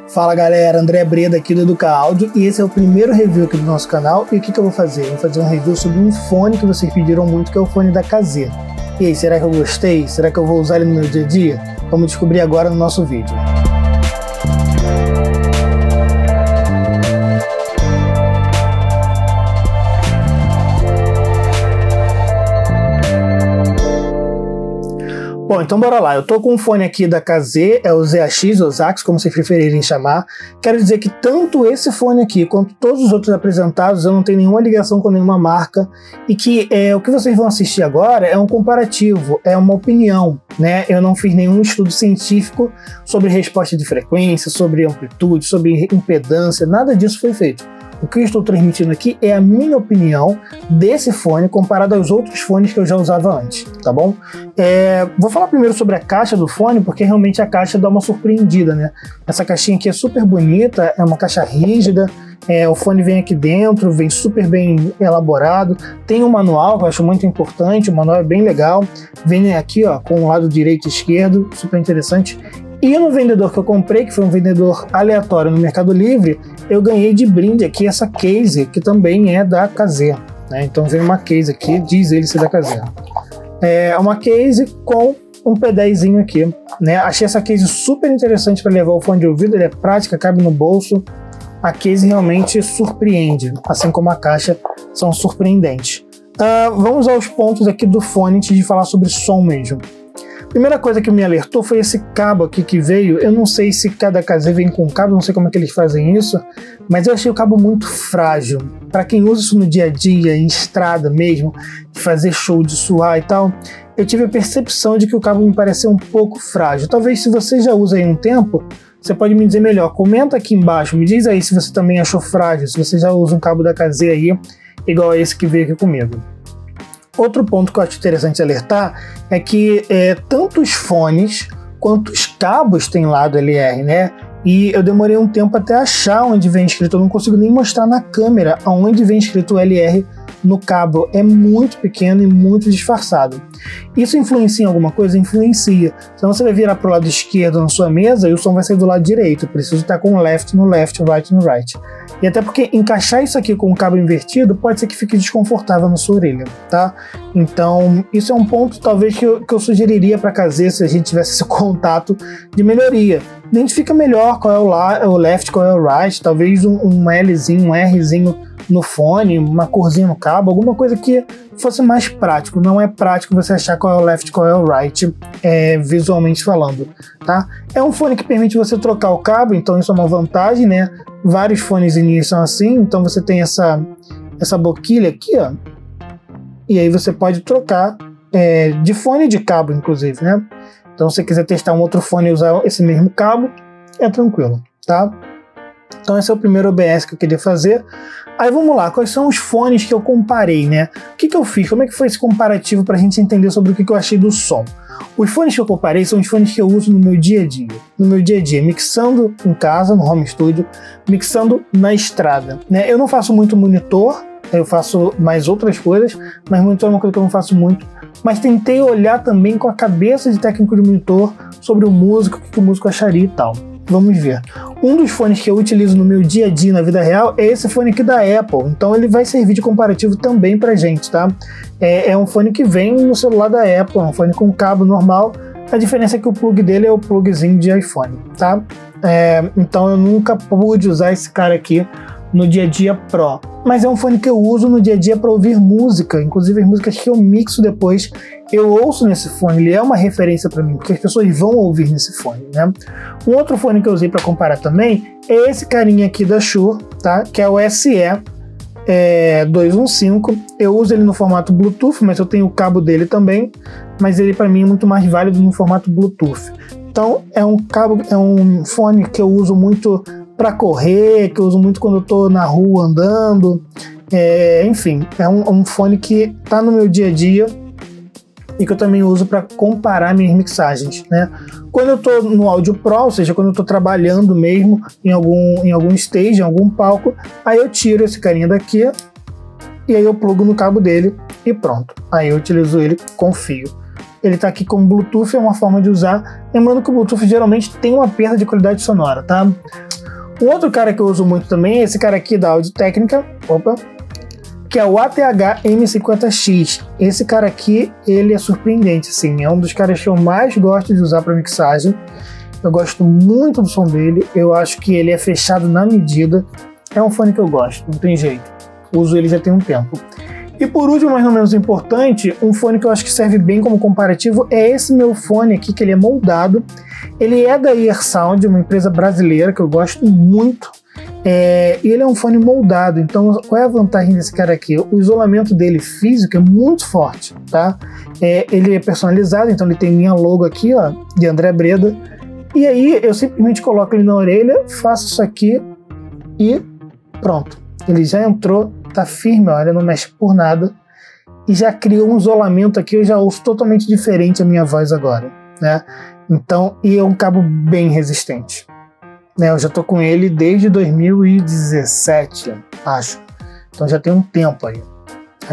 Fala galera, André Breda aqui do Educa Áudio e esse é o primeiro review aqui do nosso canal. E o que eu vou fazer? Eu vou fazer um review sobre um fone que vocês pediram muito, que é o fone da KZ. E aí, será que eu gostei? Será que eu vou usar ele no meu dia a dia? Vamos descobrir agora no nosso vídeo. Bom, então bora lá. Eu tô com um fone aqui da KZ, é o ZAX ou ZAX, como vocês preferirem chamar. Quero dizer que tanto esse fone aqui quanto todos os outros apresentados eu não tenho nenhuma ligação com nenhuma marca e que o que vocês vão assistir agora é um comparativo, é uma opinião, né? Eu não fiz nenhum estudo científico sobre resposta de frequência, sobre amplitude, sobre impedância, nada disso foi feito. O que eu estou transmitindo aqui é a minha opinião desse fone comparado aos outros fones que eu já usava antes, tá bom? Vou falar primeiro sobre a caixa do fone, porque realmente a caixa dá uma surpreendida, né? Essa caixinha aqui é super bonita, é uma caixa rígida, o fone vem aqui dentro, vem super bem elaborado, tem um manual que eu acho muito importante, o manual é bem legal, vem aqui ó, com o lado direito e esquerdo, super interessante. E no vendedor que eu comprei, que foi um vendedor aleatório no Mercado Livre, eu ganhei de brinde aqui essa case, que também é da KZ, né? Então vem uma case aqui, diz ele ser da KZ. É uma case com um P10zinho aqui, né? Achei essa case super interessante para levar o fone de ouvido, ele é prática, cabe no bolso. A case realmente surpreende, assim como a caixa são surpreendentes. Vamos aos pontos aqui do fone antes de falar sobre som mesmo. Primeira coisa que me alertou foi esse cabo aqui que veio. Eu não sei se cada KZ vem com cabo, não sei como é que eles fazem isso, mas eu achei o cabo muito frágil. Para quem usa isso no dia a dia, em estrada mesmo, de fazer show, de suar e tal, eu tive a percepção de que o cabo me pareceu um pouco frágil. Talvez se você já usa aí um tempo, você pode me dizer melhor. Comenta aqui embaixo, me diz aí se você também achou frágil, se você já usa um cabo da KZ aí, igual a esse que veio aqui comigo. Outro ponto que eu acho interessante alertar é que tanto os fones quanto os cabos têm lado LR, né? E eu demorei um tempo até achar onde vem escrito, eu não consigo nem mostrar na câmera onde vem escrito LR no cabo, é muito pequeno e muito disfarçado. Isso influencia em alguma coisa? Influencia. Então você vai virar para o lado esquerdo na sua mesa e o som vai sair do lado direito, preciso estar com o left no left, right no right. E até porque encaixar isso aqui com o cabo invertido pode ser que fique desconfortável na sua orelha, tá? Então isso é um ponto talvez que eu sugeriria para KZ se a gente tivesse esse contato de melhoria. Identifica melhor qual é o left, qual é o right, talvez um Lzinho, um Rzinho no fone, uma corzinha no cabo, alguma coisa que fosse mais prático. Não é prático você achar qual é o left, qual é o right, visualmente falando, tá? É um fone que permite você trocar o cabo, então isso é uma vantagem, né? Vários fones são assim, então você tem essa boquilha aqui, ó, e aí você pode trocar de fone e de cabo, inclusive, né? Então se você quiser testar um outro fone e usar esse mesmo cabo, é tranquilo, tá? Então esse é o primeiro OBS que eu queria fazer. Aí vamos lá, quais são os fones que eu comparei, né? O que eu fiz? Como é que foi esse comparativo para a gente entender sobre o que eu achei do som? Os fones que eu comparei são os fones que eu uso no meu dia a dia. No meu dia a dia, mixando em casa, no home studio, mixando na estrada, né? Eu não faço muito monitor, eu faço mais outras coisas, mas monitor é uma coisa que eu não faço muito. Mas tentei olhar também com a cabeça de técnico de monitor sobre o músico, o que o músico acharia e tal. Vamos ver. Um dos fones que eu utilizo no meu dia a dia na vida real é esse fone aqui da Apple, então ele vai servir de comparativo também pra gente, tá? É um fone que vem no celular da Apple, é um fone com cabo normal, a diferença é que o plug dele é o plugzinho de iPhone, tá? Então eu nunca pude usar esse cara aqui no dia a dia Pro, mas é um fone que eu uso no dia a dia para ouvir música, inclusive as músicas que eu mixo depois eu ouço nesse fone, ele é uma referência para mim, porque as pessoas vão ouvir nesse fone, né? Um outro fone que eu usei para comparar também é esse carinha aqui da Shure, tá? Que é o SE 215, eu uso ele no formato Bluetooth, mas eu tenho o cabo dele também, mas ele para mim é muito mais válido no formato Bluetooth. Então é um fone que eu uso muito para correr, que eu uso muito quando eu tô na rua andando, enfim, é um fone que tá no meu dia a dia e que eu também uso para comparar minhas mixagens, né? Quando eu tô no Audio Pro, ou seja, quando eu tô trabalhando mesmo em algum stage, em algum palco, aí eu tiro esse carinha daqui e aí eu plugo no cabo dele e pronto. Aí eu utilizo ele com fio. ele tá aqui com Bluetooth, é uma forma de usar. Lembrando que o Bluetooth geralmente tem uma perda de qualidade sonora, tá? Um outro cara que eu uso muito também é esse cara aqui da Audio-Técnica, que é o ATH M50X. Esse cara aqui, ele é surpreendente, assim, é um dos caras que eu mais gosto de usar para mixagem. Eu gosto muito do som dele, eu acho que ele é fechado na medida. É um fone que eu gosto, não tem jeito. Uso ele já tem um tempo. E por último, mas não menos importante, um fone que eu acho que serve bem como comparativo é esse meu fone aqui, que ele é moldado. Ele é da Earsound, uma empresa brasileira que eu gosto muito. E ele é um fone moldado, então qual é a vantagem desse cara aqui? O isolamento dele físico é muito forte, tá? Ele é personalizado, então ele tem minha logo aqui, ó, de André Breda. E aí eu simplesmente coloco ele na orelha, faço isso aqui e pronto. Ele já entrou, tá firme, olha, não mexe por nada. E já criou um isolamento aqui, eu já ouço totalmente diferente a minha voz agora, né? Então, e é um cabo bem resistente. Eu já tô com ele desde 2017, acho. Então já tem um tempo aí.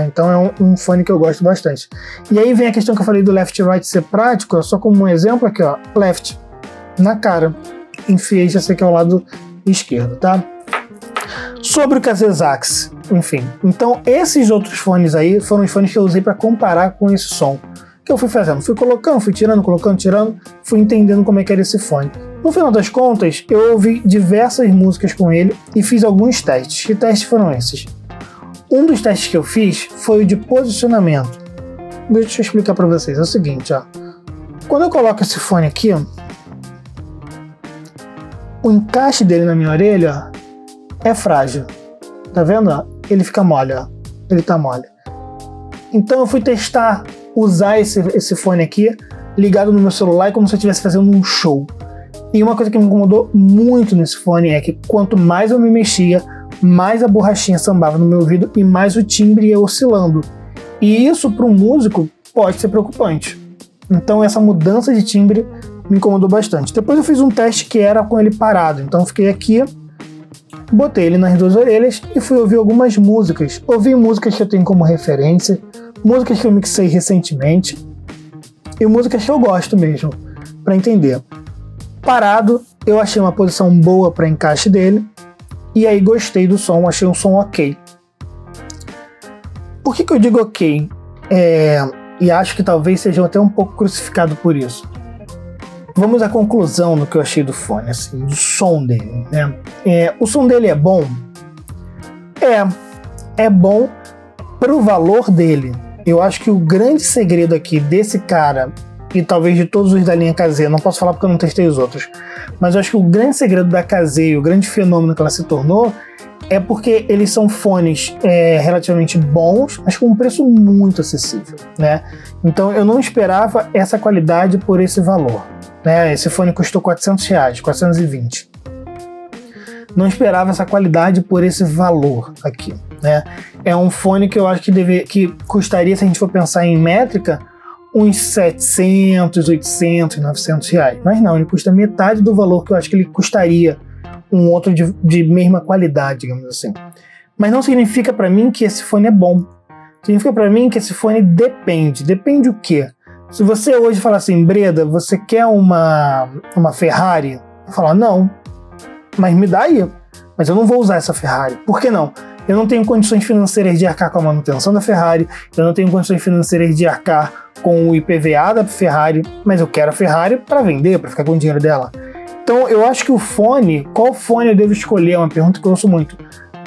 Então é um fone que eu gosto bastante. E aí vem a questão que eu falei do left right ser prático, só como um exemplo aqui, ó, left, na cara. Enfiei, já sei que é o lado esquerdo, tá? Sobre o Kazezax, enfim. Então esses outros fones aí foram os fones que eu usei para comparar com esse som. Que eu fui fazendo, fui colocando, fui tirando, colocando, tirando, fui entendendo como é que era esse fone. No final das contas, eu ouvi diversas músicas com ele e fiz alguns testes. Que testes foram esses? Um dos testes que eu fiz foi o de posicionamento. Deixa eu explicar para vocês. É o seguinte, ó. Quando eu coloco esse fone aqui, ó, o encaixe dele na minha orelha, ó, é frágil. Tá vendo? Ó? Ele fica mole, ó. Ele tá mole. Então eu fui testar usar esse fone aqui ligado no meu celular como se eu estivesse fazendo um show. E uma coisa que me incomodou muito nesse fone é que quanto mais eu me mexia, mais a borrachinha sambava no meu ouvido e mais o timbre ia oscilando. E isso para um músico pode ser preocupante. Então essa mudança de timbre me incomodou bastante. Depois eu fiz um teste que era com ele parado. Então eu fiquei aqui, botei ele nas duas orelhas e fui ouvir algumas músicas. Ouvi músicas que eu tenho como referência, músicas que eu mixei recentemente e músicas que eu gosto mesmo, para entender. Parado, eu achei uma posição boa para encaixe dele e aí gostei do som, achei um som ok. Por que eu digo ok? E acho que talvez seja até um pouco crucificado por isso. Vamos à conclusão no que eu achei do fone, assim, do som dele, né? O som dele é bom? É bom pro valor dele. Eu acho que o grande segredo aqui desse cara, e talvez de todos os da linha KZ, não posso falar porque eu não testei os outros, mas eu acho que o grande segredo da KZ, o grande fenômeno que ela se tornou, é porque eles são fones relativamente bons, mas com um preço muito acessível, né? Então eu não esperava essa qualidade por esse valor, né? Esse fone custou R$400, 420. Não esperava essa qualidade por esse valor aqui, né? É um fone que eu acho que custaria, se a gente for pensar em métrica, uns 700, 800, 900 reais. Mas não, ele custa metade do valor que eu acho que ele custaria um outro de mesma qualidade, digamos assim. Mas não significa para mim que esse fone é bom. Significa para mim que esse fone depende. Depende o quê? Se você hoje falar assim, Breda, você quer uma Ferrari? Eu falar, não. Mas me dá aí. Mas eu não vou usar essa Ferrari. Por que não? Eu não tenho condições financeiras de arcar com a manutenção da Ferrari, eu não tenho condições financeiras de arcar com o IPVA da Ferrari, mas eu quero a Ferrari para vender, para ficar com o dinheiro dela. Então eu acho que o fone, qual fone eu devo escolher? É uma pergunta que eu ouço muito.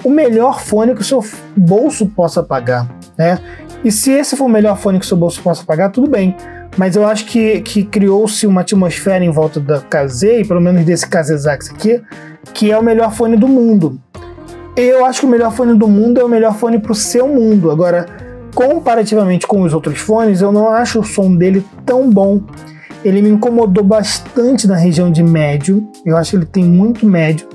O melhor fone que o seu bolso possa pagar, né? E se esse for o melhor fone que o seu bolso possa pagar, tudo bem. Mas eu acho que criou-se uma atmosfera em volta da KZ, e pelo menos desse Kazezax aqui, que é o melhor fone do mundo. Eu acho que o melhor fone do mundo é o melhor fone para o seu mundo. Agora, comparativamente com os outros fones, eu não acho o som dele tão bom. Ele me incomodou bastante na região de médio. Eu acho que ele tem muito médio.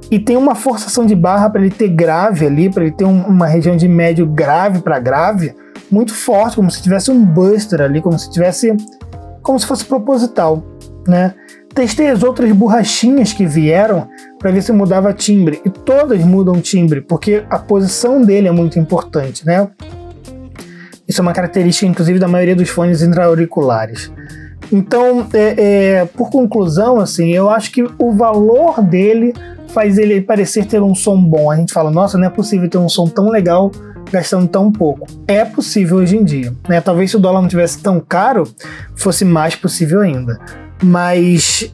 E tem uma forçação de barra para ele ter grave ali, para ele ter uma região de médio grave para grave, muito forte, como se tivesse um buster ali, como se fosse proposital, né? Testei as outras borrachinhas que vieram para ver se mudava timbre, e todas mudam timbre, porque a posição dele é muito importante, né? Isso é uma característica, inclusive, da maioria dos fones intra-auriculares. Então, por conclusão, assim, eu acho que o valor dele faz ele parecer ter um som bom. A gente fala, nossa, não é possível ter um som tão legal gastando tão pouco. É possível hoje em dia, né? Talvez se o dólar não tivesse tão caro, fosse mais possível ainda. Mas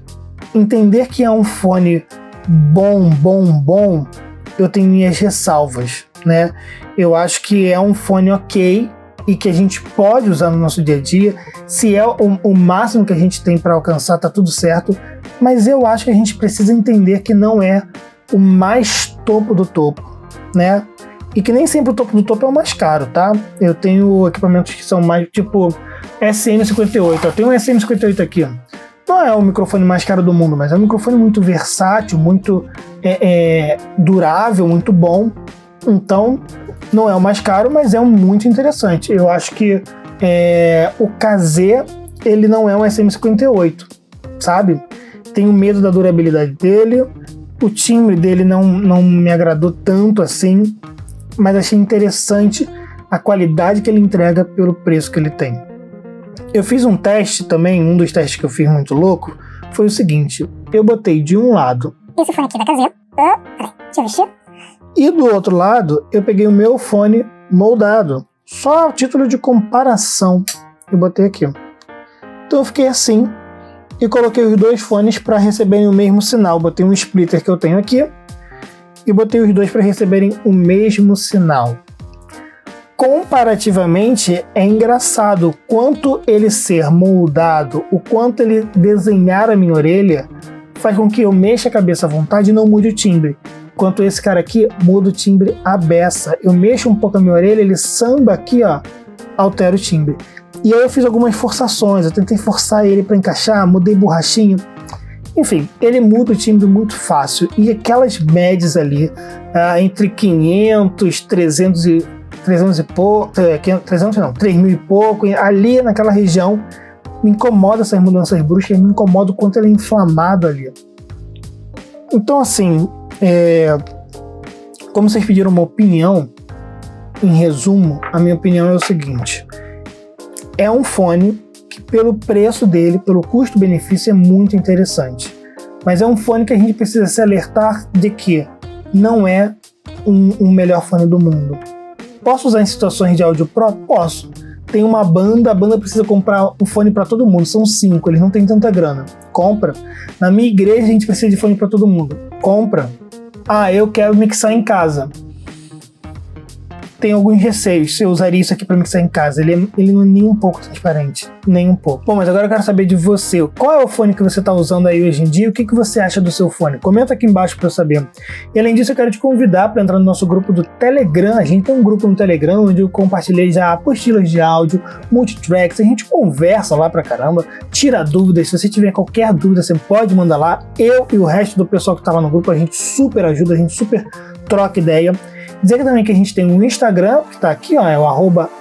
entender que é um fone bom, eu tenho minhas ressalvas, né? Eu acho que é um fone ok e que a gente pode usar no nosso dia a dia. Se é o máximo que a gente tem para alcançar, tá tudo certo. Mas eu acho que a gente precisa entender que não é o mais topo do topo, né? E que nem sempre o topo do topo é o mais caro, tá? Eu tenho equipamentos que são mais, tipo SM58. Eu tenho um SM58 aqui, ó. Não é o microfone mais caro do mundo, mas é um microfone muito versátil, muito durável, muito bom. Então, não é o mais caro, mas é um muito interessante. Eu acho que o KZ, ele não é um SM58, sabe? Tenho medo da durabilidade dele. O timbre dele não me agradou tanto assim, mas achei interessante a qualidade que ele entrega pelo preço que ele tem. Eu fiz um teste também, um dos testes que eu fiz muito louco, foi o seguinte: eu botei de um lado esse fone aqui da KZ, peraí, deixa eu vestir. E do outro lado, eu peguei o meu fone moldado, só a título de comparação, eu botei aqui. Então eu fiquei assim, e coloquei os dois fones para receberem o mesmo sinal. Botei um splitter que eu tenho aqui, e botei os dois para receberem o mesmo sinal. Comparativamente, é engraçado o quanto ele ser moldado, o quanto ele desenhar a minha orelha, faz com que eu mexa a cabeça à vontade e não mude o timbre. Enquanto esse cara aqui muda o timbre à beça. Eu mexo um pouco a minha orelha, ele samba aqui, ó, altera o timbre. E aí eu fiz algumas forçações, eu tentei forçar ele para encaixar, mudei borrachinha. Enfim, ele muda o timbre muito fácil. E aquelas médias ali, entre 500, 300 e pouco, 300 não, 3.000 e pouco, ali naquela região, me incomoda essas mudanças bruscas, me incomoda o quanto ele é inflamado ali. Então, assim, como vocês pediram uma opinião, em resumo, a minha opinião é o seguinte: é um fone que, pelo preço dele, pelo custo-benefício, é muito interessante. Mas é um fone que a gente precisa se alertar de que não é um melhor fone do mundo. Posso usar em situações de áudio pro? Posso. Tem uma banda, a banda precisa comprar o fone para todo mundo. São 5, eles não têm tanta grana. Compra. Na minha igreja a gente precisa de fone para todo mundo. Compra. Ah, eu quero mixar em casa. Tem alguns receios se eu usaria isso aqui para mixar em casa. Ele não é nem um pouco transparente. Nem um pouco. Bom, mas agora eu quero saber de você. Qual é o fone que você está usando aí hoje em dia? O que você acha do seu fone? Comenta aqui embaixo para eu saber. E além disso, eu quero te convidar para entrar no nosso grupo do Telegram. A gente tem um grupo no Telegram onde eu compartilhei já apostilas de áudio, multitracks. A gente conversa lá pra caramba, tira dúvidas. Se você tiver qualquer dúvida, você pode mandar lá. Eu e o resto do pessoal que tá lá no grupo, a gente super ajuda, a gente super troca ideia. Dizer também que a gente tem um Instagram, que está aqui, ó, é o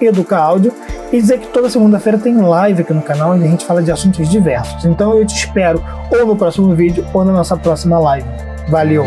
@educaaudio, e dizer que toda segunda-feira tem live aqui no canal, onde a gente fala de assuntos diversos. Então eu te espero ou no próximo vídeo ou na nossa próxima live. Valeu!